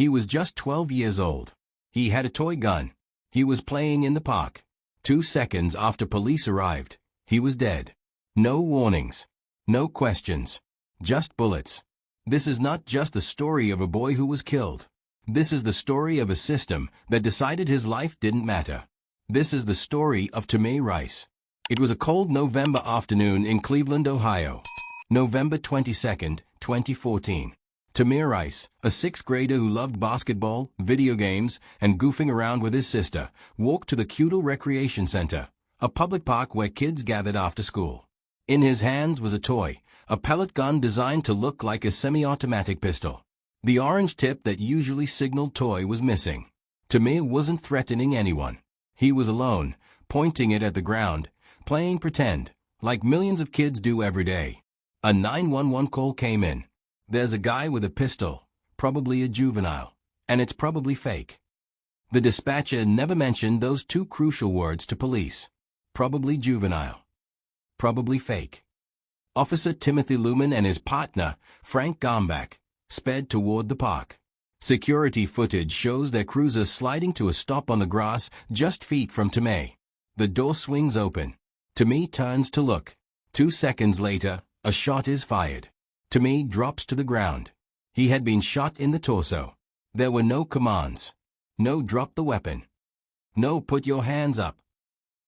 He was just 12 years old. He had a toy gun. He was playing in the park. 2 seconds after police arrived, he was dead. No warnings. No questions. Just bullets. This is not just the story of a boy who was killed. This is the story of a system that decided his life didn't matter. This is the story of Tamir Rice. It was a cold November afternoon in Cleveland, Ohio. November 22, 2014. Tamir Rice, a 6th grader who loved basketball, video games, and goofing around with his sister, walked to the Cudel Recreation Center, a public park where kids gathered after school. In his hands was a toy, a pellet gun designed to look like a semi-automatic pistol. The orange tip that usually signaled toy was missing. Tamir wasn't threatening anyone. He was alone, pointing it at the ground, playing pretend, like millions of kids do every day. A 911 call came in. There's a guy with a pistol, probably a juvenile, and it's probably fake. The dispatcher never mentioned those two crucial words to police. Probably juvenile. Probably fake. Officer Timothy Lumen and his partner, Frank Gombach, sped toward the park. Security footage shows their cruiser sliding to a stop on the grass just feet from Tamir. The door swings open. Tamir turns to look. 2 seconds later, a shot is fired. Tamir drops to the ground. He had been shot in the torso. There were no commands. No drop the weapon. No put your hands up.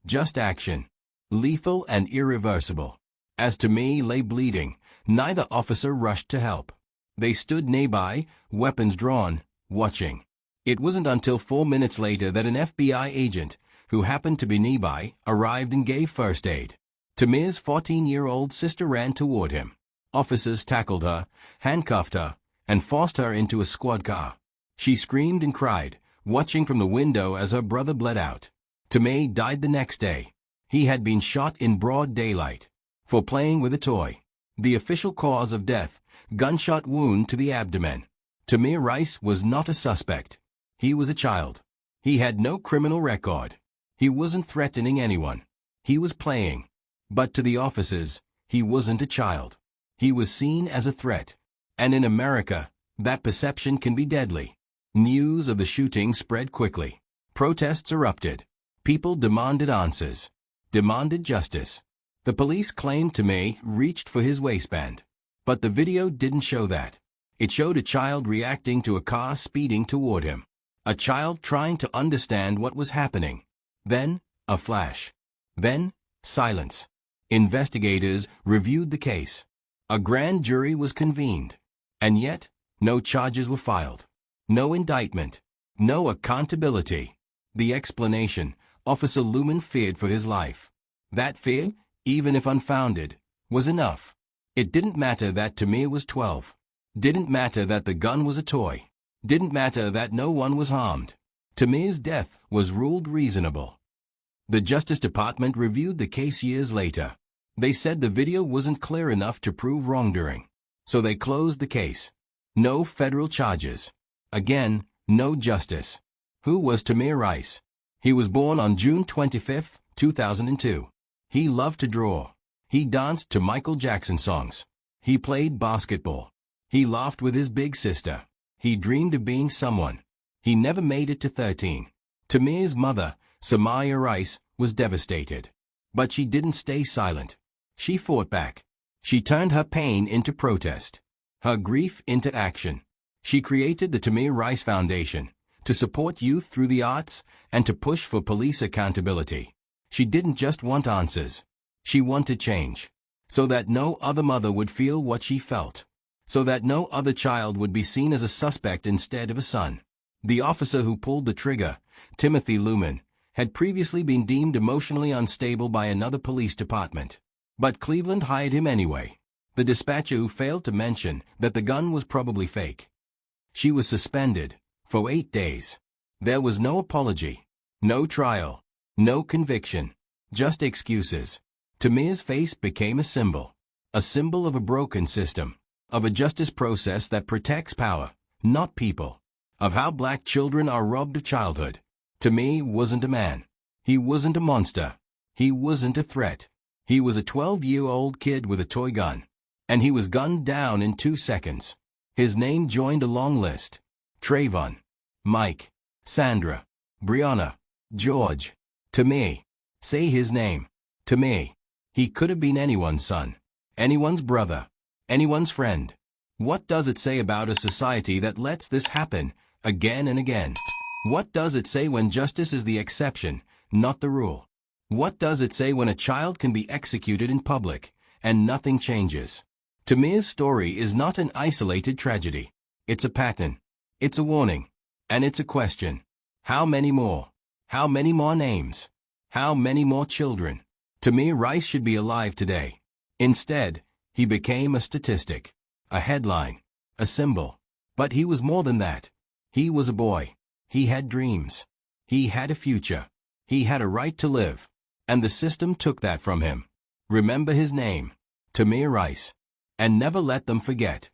Just action. Lethal and irreversible. As Tamir lay bleeding, neither officer rushed to help. They stood nearby, weapons drawn, watching. It wasn't until 4 minutes later that an FBI agent, who happened to be nearby, arrived and gave first aid. Tamir's 14-year-old sister ran toward him. Officers tackled her, handcuffed her, and forced her into a squad car. She screamed and cried, watching from the window as her brother bled out. Tamir died the next day. He had been shot in broad daylight for playing with a toy. The official cause of death, gunshot wound to the abdomen. Tamir Rice was not a suspect. He was a child. He had no criminal record. He wasn't threatening anyone. He was playing. But to the officers, he wasn't a child. He was seen as a threat. And in America, that perception can be deadly. News of the shooting spread quickly. Protests erupted. People demanded answers. Demanded justice. The police claimed Tamir reached for his waistband. But the video didn't show that. It showed a child reacting to a car speeding toward him. A child trying to understand what was happening. Then, a flash. Then, silence. Investigators reviewed the case. A grand jury was convened. And yet, no charges were filed. No indictment. No accountability. The explanation, Officer Lumen feared for his life. That fear, even if unfounded, was enough. It didn't matter that Tamir was 12. Didn't matter that the gun was a toy. Didn't matter that no one was harmed. Tamir's death was ruled reasonable. The Justice Department reviewed the case years later. They said the video wasn't clear enough to prove wrongdoing. So they closed the case. No federal charges. Again, no justice. Who was Tamir Rice? He was born on June 25, 2002. He loved to draw. He danced to Michael Jackson songs. He played basketball. He laughed with his big sister. He dreamed of being someone. He never made it to 13. Tamir's mother, Tamir Rice, was devastated. But she didn't stay silent. She fought back. She turned her pain into protest. Her grief into action. She created the Tamir Rice Foundation to support youth through the arts and to push for police accountability. She didn't just want answers. She wanted change. So that no other mother would feel what she felt. So that no other child would be seen as a suspect instead of a son. The officer who pulled the trigger, Timothy Lumen, had previously been deemed emotionally unstable by another police department. But Cleveland hired him anyway. The dispatcher who failed to mention that the gun was probably fake. She was suspended for 8 days. There was no apology, no trial, no conviction, just excuses. Tamir's face became a symbol of a broken system, of a justice process that protects power, not people, of how black children are robbed of childhood. Tamir wasn't a man. He wasn't a monster. He wasn't a threat. He was a 12-year-old kid with a toy gun. And he was gunned down in 2 seconds. His name joined a long list. Trayvon, Mike, Sandra, Brianna, George. Tamir. Say his name. Tamir. He could have been anyone's son, anyone's brother, anyone's friend. What does it say about a society that lets this happen again and again? What does it say when justice is the exception, not the rule? What does it say when a child can be executed in public and nothing changes? Tamir's story is not an isolated tragedy. It's a pattern. It's a warning. And it's a question. How many more? How many more names? How many more children? Tamir Rice should be alive today. Instead, he became a statistic, a headline, a symbol. But he was more than that. He was a boy. He had dreams. He had a future. He had a right to live. And the system took that from him. Remember his name, Tamir Rice. And never let them forget.